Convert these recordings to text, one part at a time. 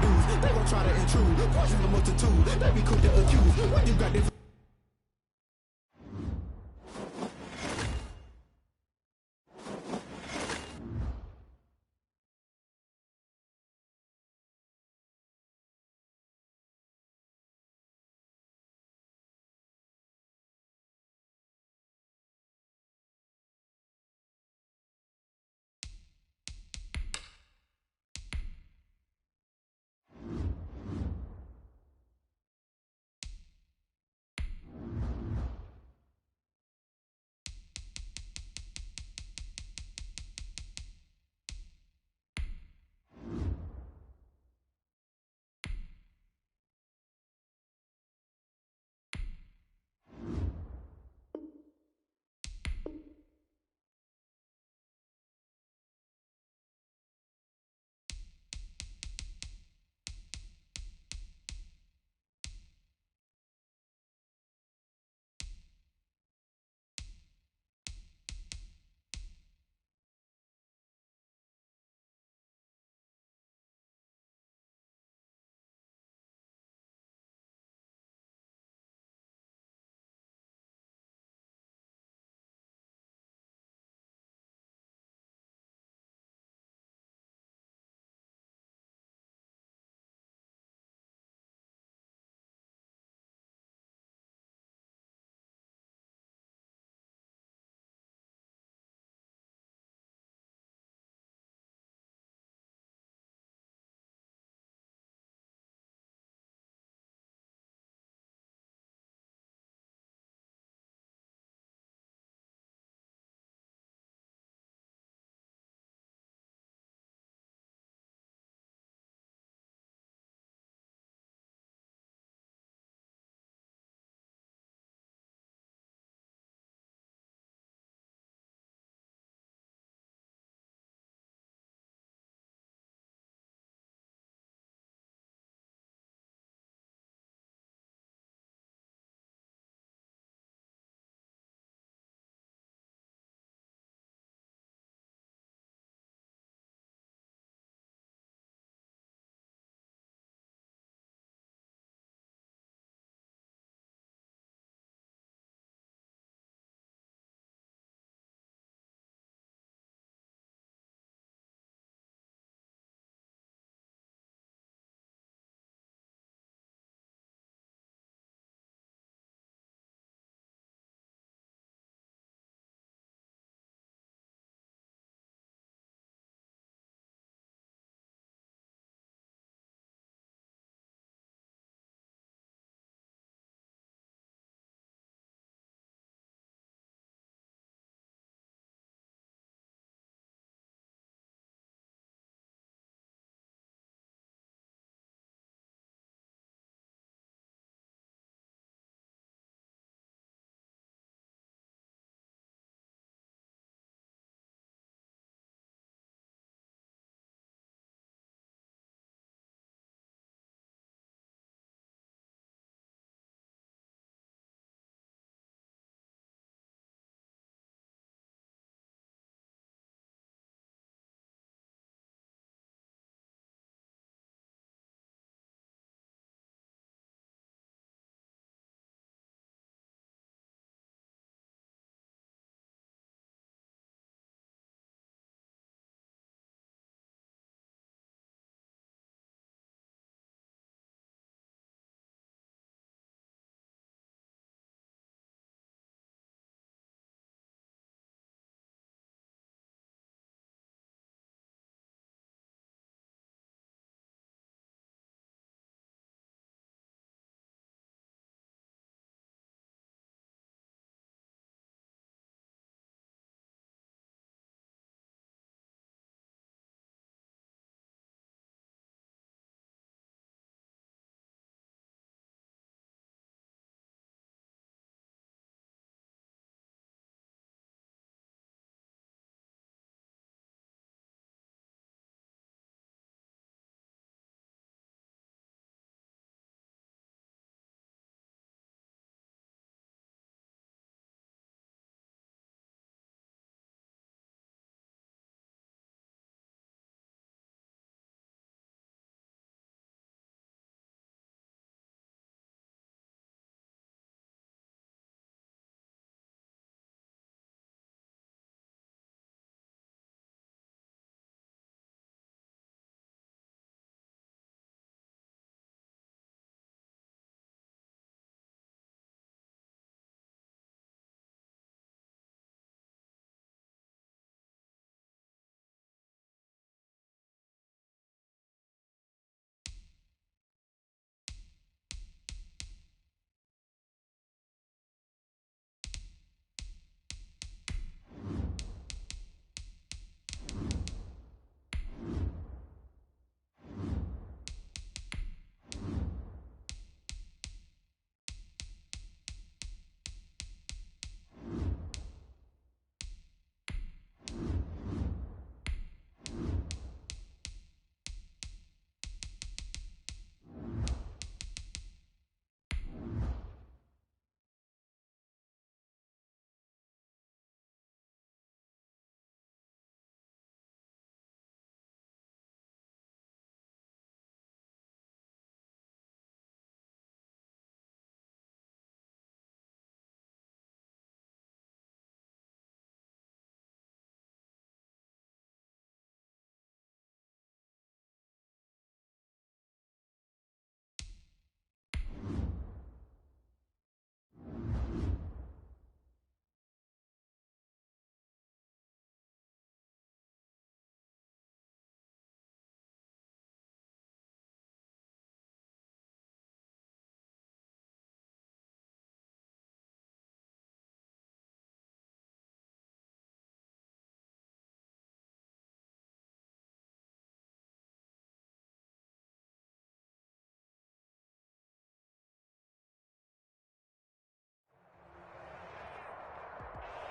lose. They gon' try to intrude, poison the multitude. They be quick to accuse when you got this.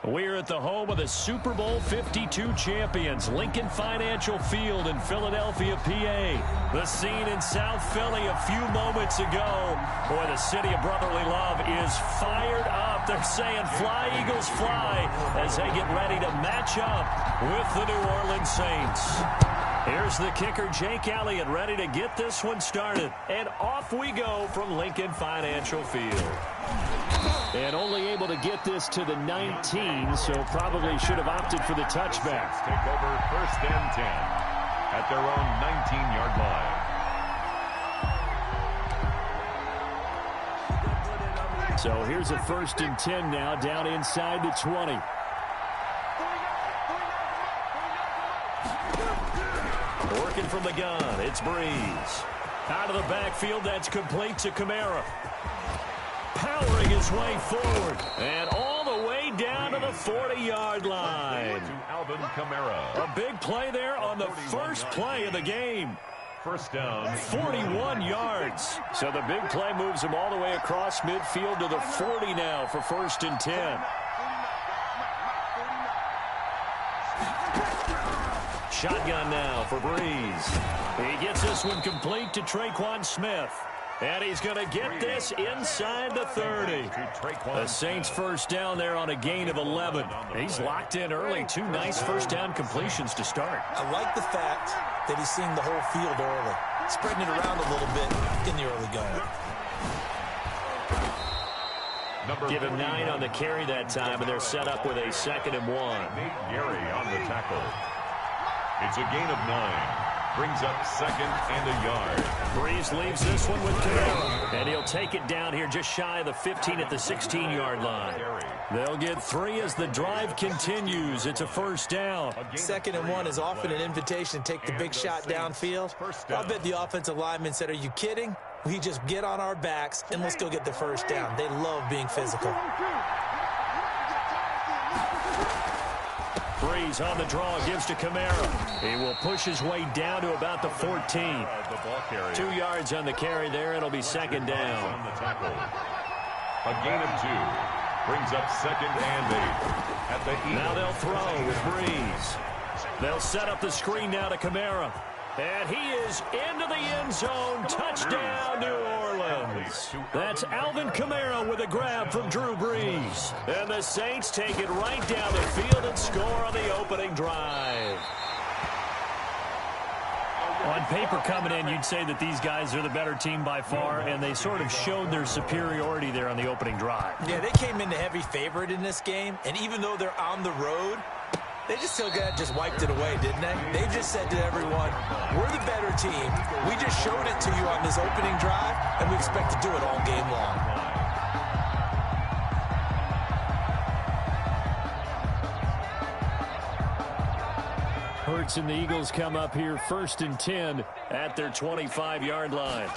We're at the home of the Super Bowl 52 champions, Lincoln Financial Field in Philadelphia, PA. The scene in South Philly a few moments ago. Boy, the city of brotherly love is fired up. They're saying, "Fly, Eagles, fly," as they get ready to match up with the New Orleans Saints. Here's the kicker, Jake Elliott, ready to get this one started. And off we go from Lincoln Financial Field. And only able to get this to the 19, so probably should have opted for the touchback. Take over 1st and 10 at their own 19-yard line. So here's a 1st and 10 now, down inside the 20. Working from the gun, it's Breeze. Out of the backfield, that's complete to Kamara. Powering his way forward, and all the way down to the 40-yard line. To Alvin Kamara. A big play there on the first play of the game. 1st down. 41 yards. So the big play moves him all the way across midfield to the 40 now for 1st and 10. Shotgun now for Breeze. He gets this one complete to Traquan Smith. And he's going to get this inside the 30. The Saints 1st down there on a gain of 11. He's locked in early. 2 nice 1st down completions to start. I like the fact that he's seeing the whole field early, spreading it around a little bit in the early going. Give him 9 on the carry that time, and they're set up with a 2nd and 1. Nate Gary on the tackle. It's a gain of 9. Brings up 2nd and a yard. Breeze leaves this one with Kamara. And he'll take it down here just shy of the 15 at the 16-yard line. They'll get 3 as the drive continues. It's a 1st down. 2nd and 1 is often an invitation to take the big shot downfield. I bet the offensive lineman said, "Are you kidding? We just get on our backs and let's go get the 1st down." They love being physical. Breeze on the draw, gives to Kamara. He will push his way down to about the 14. 2 yards on the carry there. It'll be 2nd down. A gain of 2. Brings up 2nd and 8 at the Eagles. Now they'll throw with Breeze. They'll set up the screen now to Kamara. And he is into the end zone. Touchdown, New Orleans. That's Alvin Kamara with a grab from Drew Brees. And the Saints take it right down the field and score on the opening drive. On paper coming in, you'd say that these guys are the better team by far, and they sort of showed their superiority there on the opening drive. Yeah, they came in the heavy favorite in this game, and even though they're on the road, they just wiped it away, didn't they? They just said to everyone, "We're the better team. We just showed it to you on this opening drive, and we expect to do it all game long." Hurts and the Eagles come up here 1st and 10 at their 25-yard line.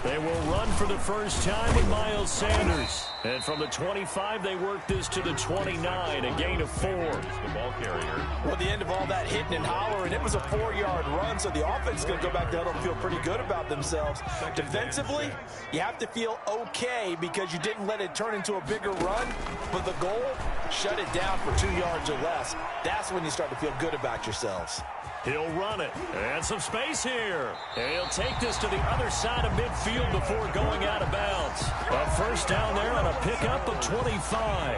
They will run for the first time with Miles Sanders. And from the 25, they work this to the 29, a gain of 4. The ball carrier. Well, the end of all that hitting and hollering, it was a 4-yard run, so the offense is going to go back down and feel pretty good about themselves. Defensively, you have to feel okay because you didn't let it turn into a bigger run, but the goal, shut it down for 2 yards or less. That's when you start to feel good about yourselves. He'll run it. And some space here. And he'll take this to the other side of midfield before going out of bounds. A 1st down there on a pickup of 25.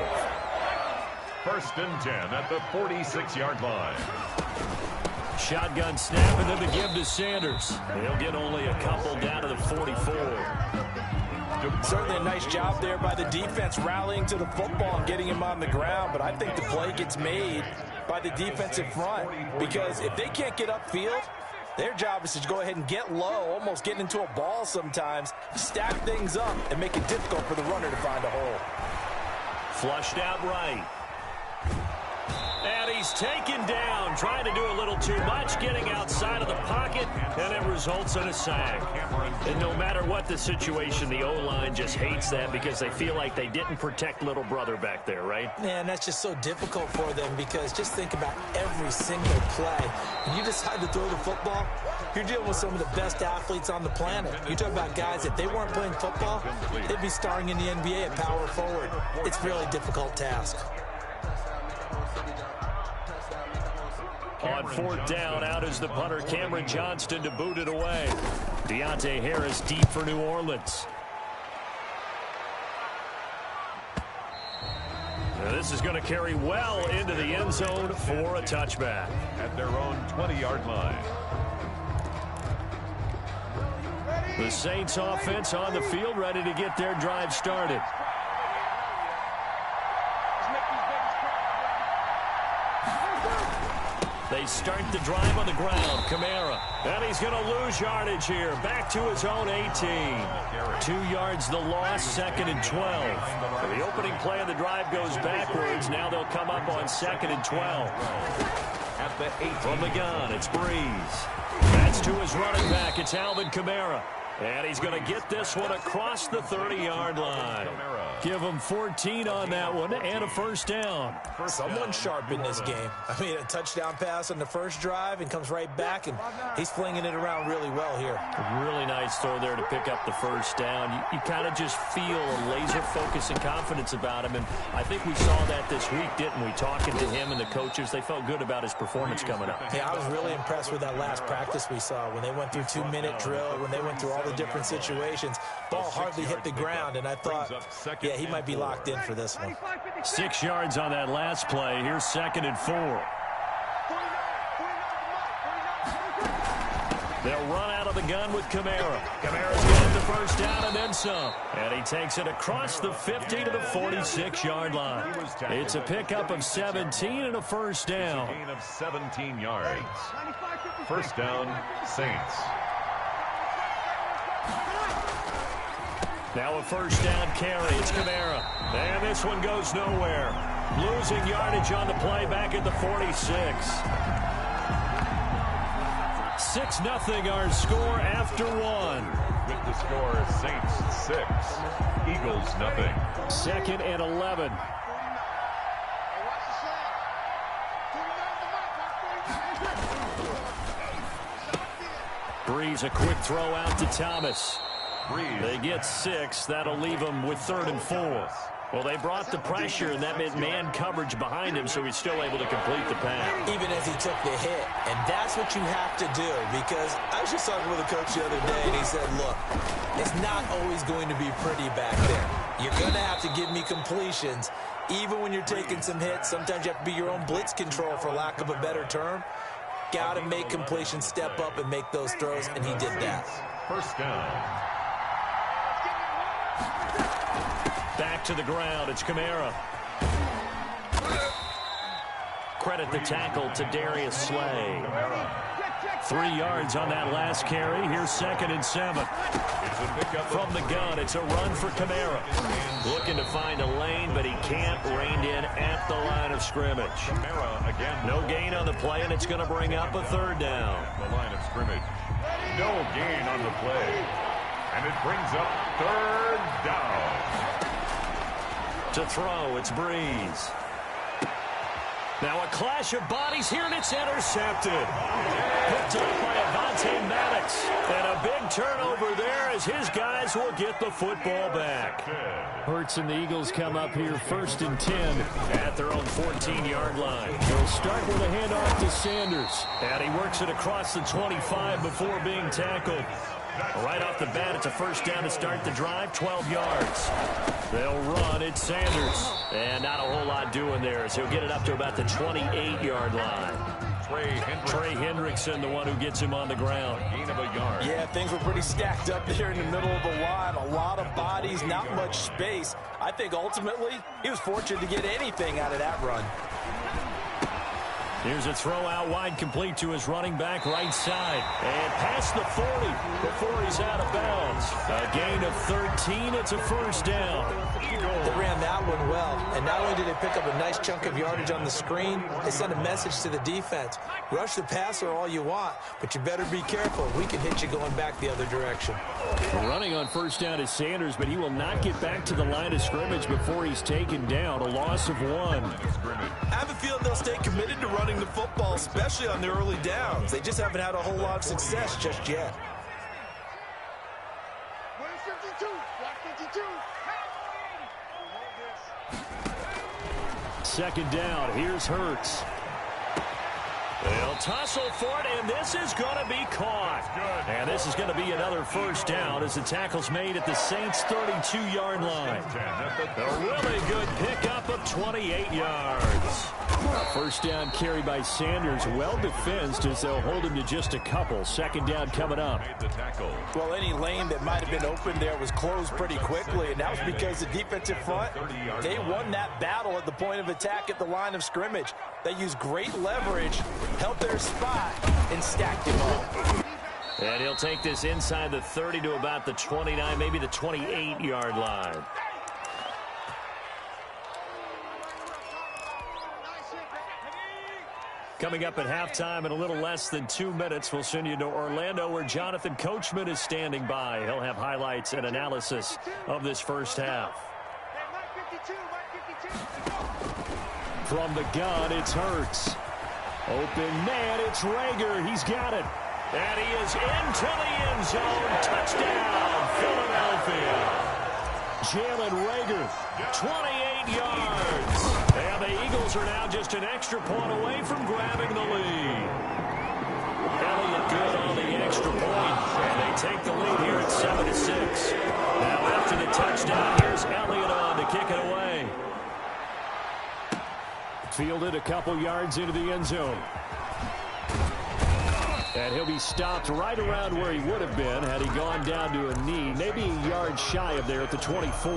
1st and 10 at the 46-yard line. Shotgun snap and then the give to Sanders. He'll get only a couple down to the 44. Certainly a nice job there by the defense rallying to the football and getting him on the ground, but I think the play gets made by the defensive front because if they can't get upfield, their job is to go ahead and get low, almost get into a ball sometimes, stack things up, and make it difficult for the runner to find a hole. Flushed out right. And he's taken down, trying to do a little too much, getting outside of the pocket, and it results in a sack. And no matter what the situation, the O-line just hates that because they feel like they didn't protect little brother back there, right? Yeah, and that's just so difficult for them because just think about every single play. When you decide to throw the football, You're dealing with some of the best athletes on the planet. You talk about guys, if they weren't playing football, they'd be starring in the NBA at power forward. It's a really difficult task. On fourth down, out is the punter, Cameron Johnston, to boot it away. Deontay Harris deep for New Orleans. Now this is going to carry well into the end zone for a touchback. At their own 20-yard line. The Saints offense on the field, ready to get their drive started. They start the drive on the ground. Kamara. And he's going to lose yardage here. Back to his own 18. 2 yards the loss, 2nd and 12. So the opening play of the drive goes backwards. Now they'll come up on 2nd and 12. At the 18. From the gun, it's Breeze. That's to his running back. It's Alvin Kamara. And he's going to get this one across the 30-yard line. Give him 14 on that one and a first down. Someone sharp in this game. I mean, a touchdown pass on the first drive and comes right back, and he's flinging it around really well here. Really nice throw there to pick up the first down. You kind of just feel a laser focus and confidence about him, and I think we saw that this week, didn't we? Talking to him and the coaches, they felt good about his performance coming up. Yeah, I was really impressed with that last practice we saw when they went through 2-minute drill, when they went through all the different situations. Ball hardly hit the ground, and I thought, yeah, he might be locked in for this one. 6 yards on that last play. Here's 2nd and 4. They'll run out of the gun with Kamara. Kamara's got the first down and then some. And he takes it across the 50 to the 46-yard line. It's a pickup of 17 and a first down. Gain of 17 yards. First down, Saints. Now a first down carry. It's Kamara. And this one goes nowhere. Losing yardage on the play back at the 46. 6-0 our score after one. With the score, Saints 6, Eagles nothing. 2nd and 11. Breeze, a quick throw out to Thomas. They get 6. That'll leave them with 3rd and 4. Well, they brought the pressure, and that meant man coverage behind him, so he's still able to complete the pass. Even as he took the hit. And that's what you have to do, because I was just talking with a coach the other day, and he said, look, it's not always going to be pretty back there. You're going to have to give me completions. Even when you're taking some hits, sometimes you have to be your own blitz control, for lack of a better term. Got to make completions, step up, and make those throws, and he did that. First down. Back to the ground, it's Kamara. Credit the tackle to Darius Slay. 3 yards on that last carry. Here's 2nd and 7. From the gun, it's a run for Kamara. Looking to find a lane, but he can't. Reined in at the line of scrimmage. No gain on the play, and it's going to bring up a 3rd down. The line of scrimmage. No gain on the play. And it brings up 3rd down. To throw, it's Breeze. Now a clash of bodies here, and it's intercepted. Picked up by Avonte Maddox. And a big turnover there as his guys will get the football back. Hurts and the Eagles come up here 1st and 10 at their own 14-yard line. They'll start with a handoff to Sanders. And he works it across the 25 before being tackled. Right off the bat, it's a first down to start the drive, 12 yards. They'll run, it's Sanders. And not a whole lot doing there as he'll get it up to about the 28-yard line. Trey Hendrickson, the one who gets him on the ground. Gain of a yard. Yeah, things were pretty stacked up there in the middle of the line. A lot of bodies, not much space. I think ultimately he was fortunate to get anything out of that run. Here's a throw out wide, complete to his running back right side. And past the 40 before he's out of bounds. A gain of 13. It's a first down. They ran that one well. And not only did they pick up a nice chunk of yardage on the screen, they sent a message to the defense. Rush the passer all you want, but you better be careful. We can hit you going back the other direction. Running on first down is Sanders, but he will not get back to the line of scrimmage before he's taken down. A loss of 1. I have a feeling they'll stay committed to running running the football, especially on the early downs. They just haven't had a whole lot of success just yet. 52, block 52. Second down. Here's Hurts. They'll tussle for it, and this is going to be caught. And this is going to be another first down as the tackle's made at the Saints' 32-yard line. A really good pickup of 28 yards. A first down carry by Sanders, well defensed as they'll hold him to just a couple. Second down coming up. Well, any lane that might have been open there was closed pretty quickly, and that was because the defensive front, they won that battle at the point of attack at the line of scrimmage. They used great leverage, held their spot, and stacked him up. And he'll take this inside the 30 to about the 29, maybe the 28-yard line. Coming up at halftime in a little less than 2 minutes, we'll send you to Orlando where Jonathan Coachman is standing by. He'll have highlights and analysis of this first half. From the gun, it's Hurts. Open man, it's Rager. He's got it. And he is into the end zone. Touchdown, Philadelphia. Jalen Rager, 28 yards. And the Eagles are now just an extra point away from grabbing the lead. Elliott good on the extra point, and they take the lead here at 7-6. Now after the touchdown, here's Elliott on to kick it away. Fielded a couple yards into the end zone. And he'll be stopped right around where he would have been had he gone down to a knee, maybe a yard shy of there at the 24.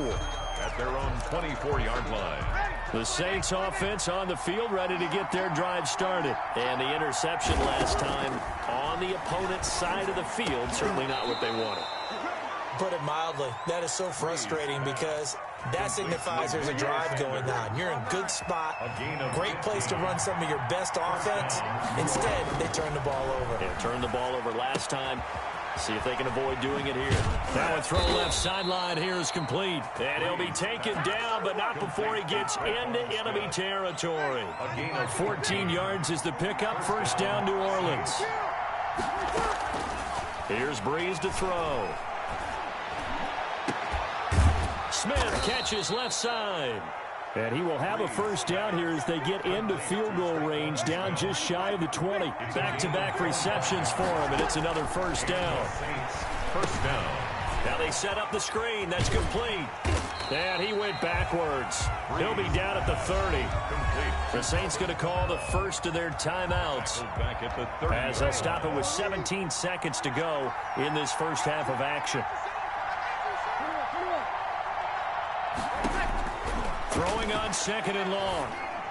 At their own 24-yard line. The Saints offense on the field, ready to get their drive started. And the interception last time on the opponent's side of the field, certainly not what they wanted. Put it mildly, that is so frustrating because that signifies there's a drive going on. You're in a good spot, great place to run some of your best offense. Instead, they turn the ball over. Yeah, turned the ball over last time. See if they can avoid doing it here. That one throw left sideline here is complete. And he'll be taken down, but not before he gets into enemy territory. 14 yards is the pickup. First down, New Orleans. Here's Breeze to throw. Smith catches left side. And he will have a first down here as they get into field goal range, down just shy of the 20. Back-to-back receptions for him, and it's another first down. First down. Now they set up the screen. That's complete. And he went backwards. He'll be down at the 30. The Saints going to call the first of their timeouts as they'll stop it with 17 seconds to go in this first half of action. Throwing on second and long.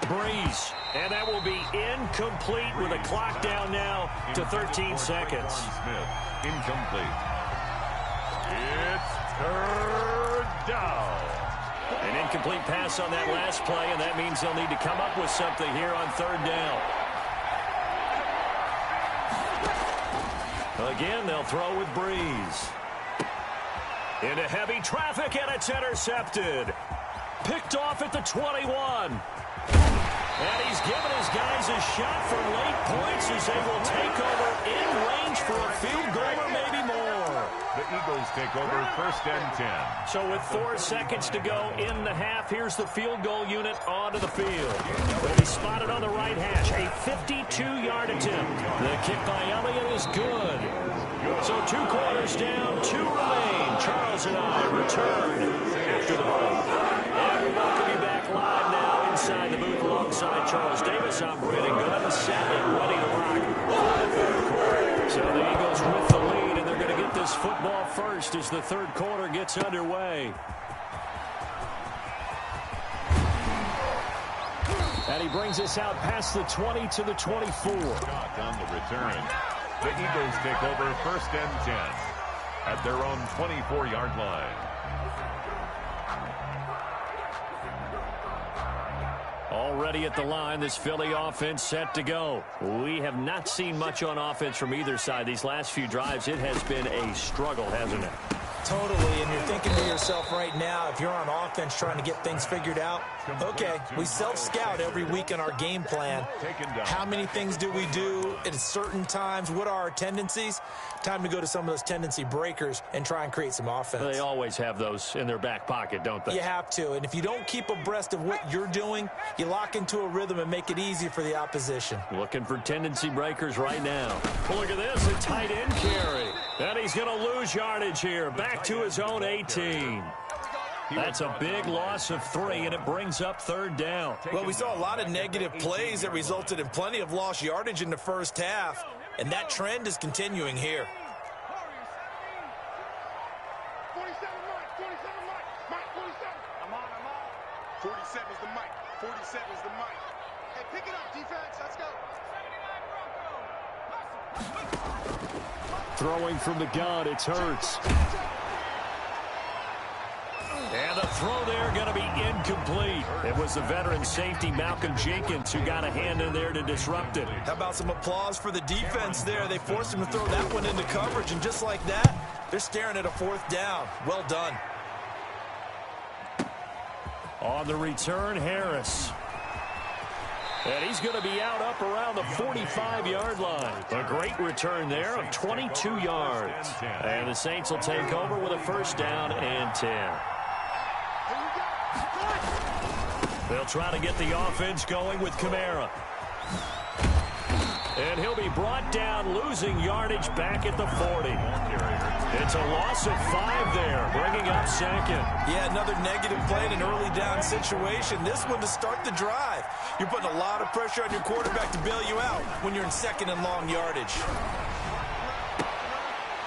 Breeze. And that will be incomplete with a clock down now to 13 seconds. Smith, incomplete. It's third down. An incomplete pass on that last play, and that means they'll need to come up with something here on third down. Again, they'll throw with Breeze. Into heavy traffic, and it's intercepted. Picked off at the 21. And he's given his guys a shot for late points as they will take over in range for a field goal or maybe more. The Eagles take over first and 10. So with 4 seconds to go in the half, here's the field goal unit onto the field. They'll be spotted on the right hash. A 52-yard attempt. The kick by Elliott is good. So 2 quarters down, 2 remain. Charles and I return after the break. And we welcome you back live now inside the booth alongside Charles Davis. I'm Brandon Gunn, set and ready to rock for the third quarter. So the Eagles with the lead, and they're going to get this football first as the third quarter gets underway. And he brings us out past the 20 to the 24. Shot on the return. The Eagles take over first and 10 at their own 24-yard line. Already at the line, this Philly offense set to go. We have not seen much on offense from either side. These last few drives, it has been a struggle, hasn't it? Totally, and you're thinking to yourself right now, if you're on offense trying to get things figured out, okay, we self-scout every week in our game plan. How many things do we do at certain times? What are our tendencies? Time to go to some of those tendency breakers and try and create some offense. They always have those in their back pocket, don't they? You have to, and if you don't keep abreast of what you're doing, you lock into a rhythm and make it easy for the opposition. Looking for tendency breakers right now. Well, look at this, a tight end carry. And he's going to lose yardage here. Back to his own 18. That's a big loss of 3, and it brings up 3rd down. Well, we saw a lot of negative plays that resulted in plenty of lost yardage in the first half, and that trend is continuing here. 47 is the mic. 47 is the mic. Hey, pick it up, defense. Let's go. Throwing from the gun, it's Hurts. And the throw there going to be incomplete. It was the veteran safety Malcolm Jenkins who got a hand in there to disrupt it. How about some applause for the defense there? They forced him to throw that one into coverage, and just like that, they're staring at a 4th down. Well done. On the return, Harris. And he's going to be out up around the 45-yard line. A great return there of 22 yards. And the Saints will take over with a 1st down and 10. They'll try to get the offense going with Kamara. And he'll be brought down, losing yardage back at the 40. It's a loss of 5 there, bringing up 2nd. Yeah, another negative play in an early down situation. This one to start the drive. You're putting a lot of pressure on your quarterback to bail you out when you're in 2nd and long yardage.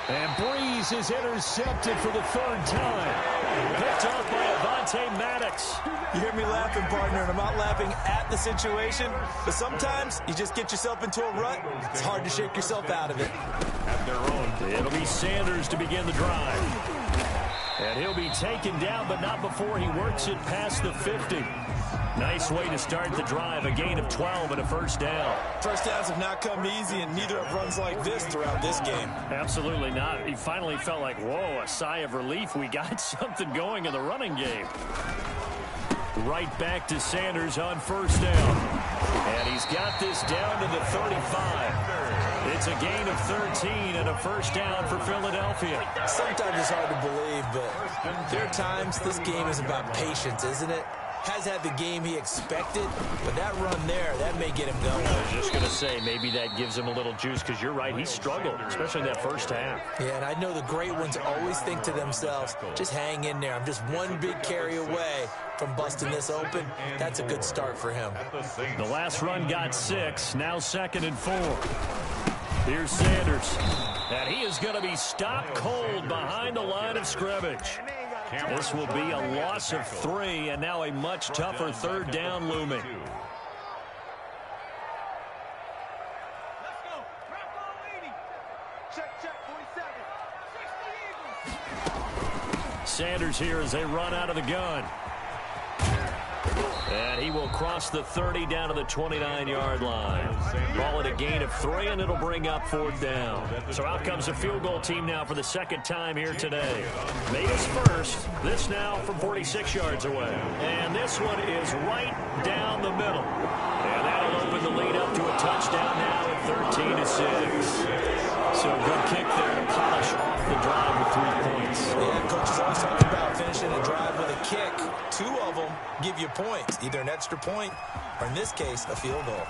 And Breeze is intercepted for the 3rd time. Picked off by Avonte Maddox. You hear me laughing, partner, and I'm not laughing at the situation, but sometimes you just get yourself into a rut. It's hard to shake yourself out of it. At their own. It'll be Sanders to begin the drive. And he'll be taken down, but not before he works it past the 50. Nice way to start the drive, a gain of 12 and a 1st down. First downs have not come easy, and neither have runs like this throughout this game. Absolutely not. He finally felt like, whoa, a sigh of relief. We got something going in the running game. Right back to Sanders on 1st down. And he's got this down to the 35. It's a gain of 13 and a 1st down for Philadelphia. Sometimes it's hard to believe, but there are times this game is about patience, isn't it? Has had the game he expected, but that run there, that may get him going. I was just going to say, maybe that gives him a little juice, because you're right, he struggled, especially in that 1st half. Yeah, and I know the great ones always think to themselves, just hang in there. I'm just one big carry away from busting this open. That's a good start for him. The last run got 6, now 2nd and 4. Here's Sanders, and he is going to be stopped cold behind the line of scrimmage. This will be a loss of 3, and now a much tougher 3rd down looming. Sanders here as they run out of the gun. And he will cross the 30 down to the 29-yard line. Call it a gain of 3, and it'll bring up 4th down. So out comes the field goal team now for the 2nd time here today. Made his first. This now from 46 yards away. And this one is right down the middle. And that'll open the lead up to a touchdown now at 13-6. So a good kick there to polish off the drive with 3 points. Yeah, coaches always talk about finishing a drive with a kick. 2 of them give you points, either an extra point or, in this case, a field goal.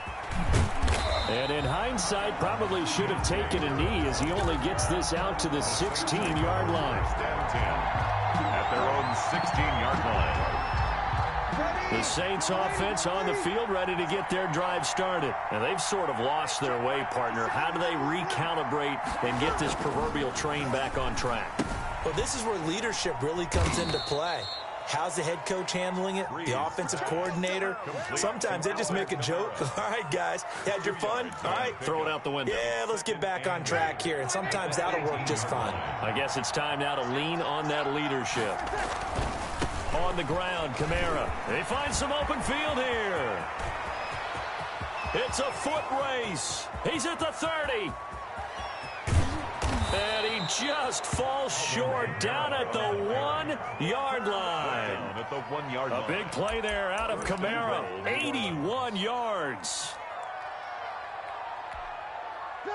And in hindsight, probably should have taken a knee as he only gets this out to the 16-yard line. At their own 16-yard line. The Saints offense on the field ready to get their drive started. And they've sort of lost their way, partner. How do they recalibrate and get this proverbial train back on track? Well, this is where leadership really comes into play. How's the head coach handling it? The offensive coordinator? Sometimes they just make a joke. All right, guys, you had your fun? All right. Throw it out the window. Yeah, let's get back on track here. And sometimes that'll work just fine. I guess it's time now to lean on that leadership. On the ground, Kamara. They find some open field here. It's a foot race. He's at the 30. And he just falls short down at the 1-yard line. At the 1-yard line. A big play there out of Kamara. 81 yards.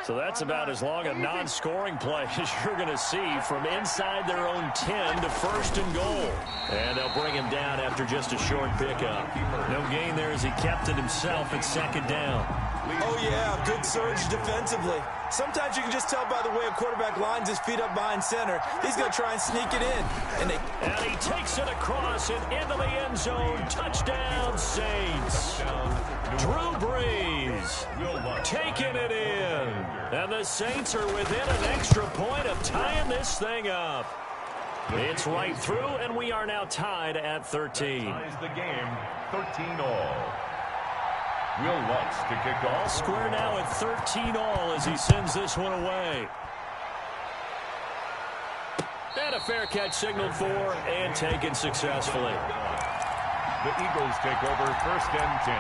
So that's about as long a non-scoring play as you're going to see from inside their own 10 to 1st and goal. And they'll bring him down after just a short pickup. No gain there as he kept it himself at 2nd down. Oh, yeah, good surge defensively. Sometimes you can just tell by the way a quarterback lines his feet up behind center. He's going to try and sneak it in. And he takes it across and into the end zone. Touchdown, Saints. Drew Brees taking it in. And the Saints are within an extra point of tying this thing up. It's right through, and we are now tied at 13. Ties the game, 13-all. Will Lutz to kick off. Square now at 13-all as he sends this one away. And a fair catch signaled for and taken successfully. The Eagles take over 1st and 10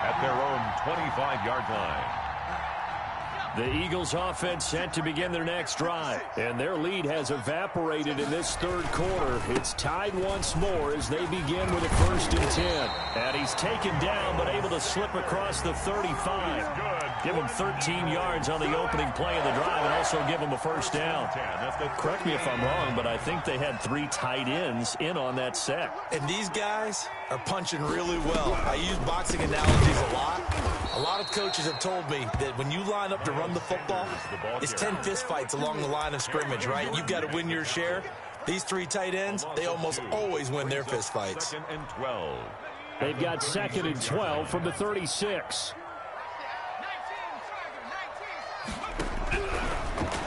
at their own 25-yard line. The Eagles offense set to begin their next drive, and their lead has evaporated in this 3rd quarter. It's tied once more as they begin with a 1st and 10. And he's taken down but able to slip across the 35. Give him 13 yards on the opening play of the drive and also give him a 1st down. Correct me if I'm wrong, but I think they had 3 tight ends in on that set. And these guys are punching really well. I use boxing analogies a lot. A lot of coaches have told me that when you line up to run the football, it's 10 fistfights along the line of scrimmage, right? You've got to win your share. These 3 tight ends, they almost always win their fistfights. 2nd and 12. They've got 2nd and 12 from the 36.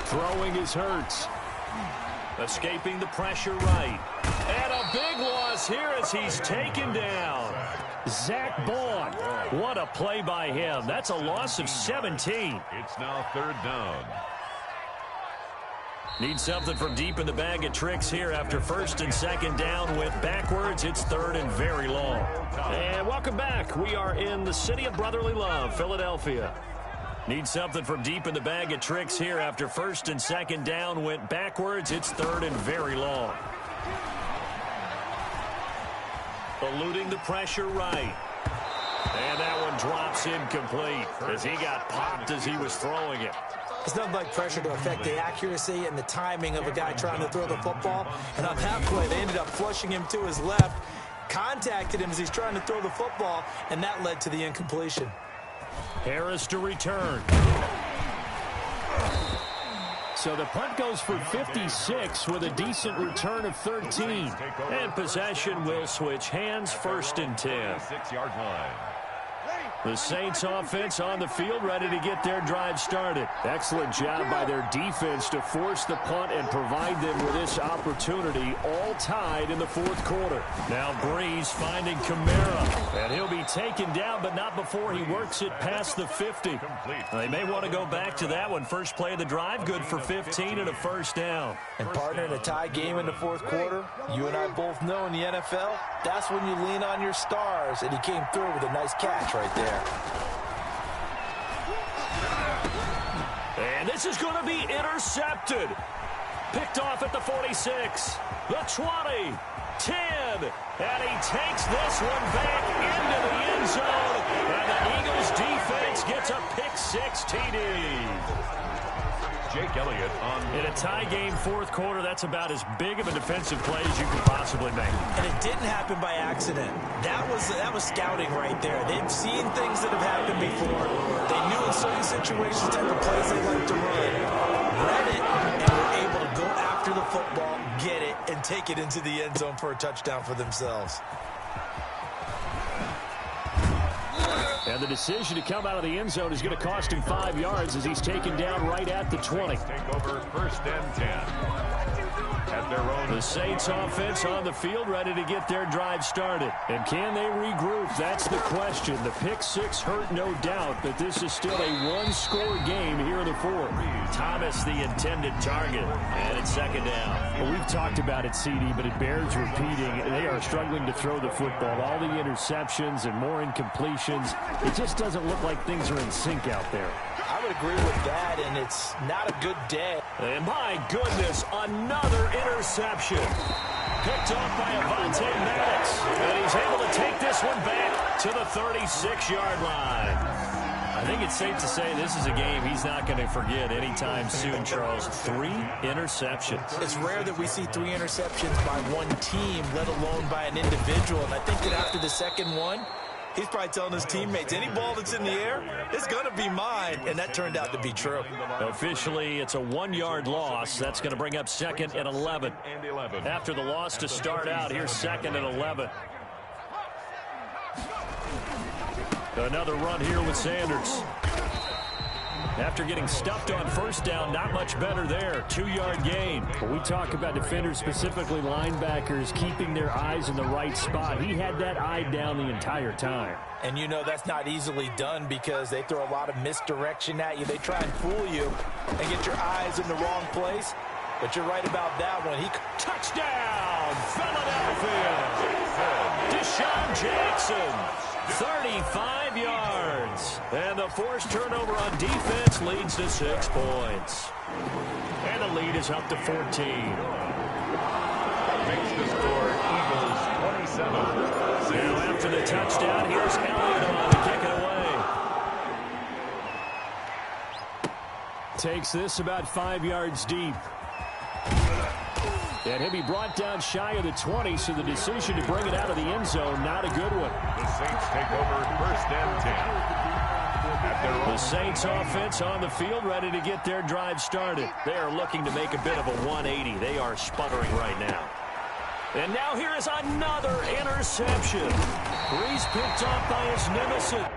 Throwing is Hurts. Escaping the pressure right. And a big loss here as he's taken down. Zach Bond. What a play by him. That's a loss of 17. It's now 3rd down. Need something from deep in the bag of tricks here after 1st and 2nd down. Went backwards. It's 3rd and very long. And welcome back. We are in the city of brotherly love, Philadelphia. Need something from deep in the bag of tricks here after 1st and 2nd down. Went backwards. It's 3rd and very long. Eluding the pressure right. And that one drops incomplete as he got popped as he was throwing it. It's nothing like pressure to affect the accuracy and the timing of a guy trying to throw the football. And on that play, they ended up flushing him to his left, contacted him as he's trying to throw the football, and that led to the incompletion. Harris to return. So the punt goes for 56 with a decent return of 13. And possession will switch hands, 1st and 10. 6-yard line. The Saints offense on the field ready to get their drive started. Excellent job by their defense to force the punt and provide them with this opportunity, all tied in the 4th quarter. Now Brees finding Kamara, and he'll be taken down, but not before he works it past the 50. They may want to go back to that one. First play of the drive, good for 15 and a 1st down. And partner, in a tie game in the 4th quarter, you and I both know in the NFL, that's when you lean on your stars, and he came through with a nice catch right there. And this is going to be intercepted. Picked off at the 46, the 20, 10, and he takes this one back into the end zone, and the Eagles defense gets a pick-6 TD. Jake Elliott on. In a tie game 4th quarter, that's about as big of a defensive play as you could possibly make. And it didn't happen by accident. That was scouting right there. They've seen things that have happened before. They knew in certain situations the type of plays they like to run. Read it, and were able to go after the football, get it, and take it into the end zone for a touchdown for themselves. And the decision to come out of the end zone is going to cost him 5 yards as he's taken down right at the 20. Take over 1st and 10. At their own. The Saints offense on the field ready to get their drive started. And can they regroup? That's the question. The pick-6 hurt, no doubt, but this is still a one-score game here in the 4th. Thomas, the intended target, and it's 2nd down. Well, we've talked about it, CD, but it bears repeating. They are struggling to throw the football. All the interceptions and more incompletions. It just doesn't look like things are in sync out there. I would agree with that, and it's not a good day. And my goodness, another interception. Picked off by Avonte Maddox. And he's able to take this one back to the 36-yard line. I think it's safe to say this is a game he's not going to forget anytime soon, Charles. 3 interceptions. It's rare that we see 3 interceptions by one team, let alone by an individual. And I think that after the second one, he's probably telling his teammates, any ball that's in the air, it's going to be mine. And that turned out to be true. Officially, it's a 1-yard loss. That's going to bring up 2nd and 11. After the loss to start out, here's 2nd and 11. Another run here with Sanders. After getting stuffed on first down, not much better there. 2-yard gain. When we talk about defenders, specifically linebackers, keeping their eyes in the right spot, he had that eye down the entire time. And you know that's not easily done because they throw a lot of misdirection at you. They try and fool you and get your eyes in the wrong place. But you're right about that one. Touchdown, Philadelphia! Deshaun Jackson. 35 yards. And the forced turnover on defense leads to 6 points. And the lead is up to 14. Makes the score Eagles 27. Now after the touchdown, here's Elliott on to kick it away. Takes this about 5 yards deep. And he'll be brought down shy of the 20, so the decision to bring it out of the end zone, not a good one. The Saints take over 1st and 10. The Saints offense on the field, ready to get their drive started. They are looking to make a bit of a 180. They are sputtering right now. And now here is another interception. Breeze picked off by his nemesis.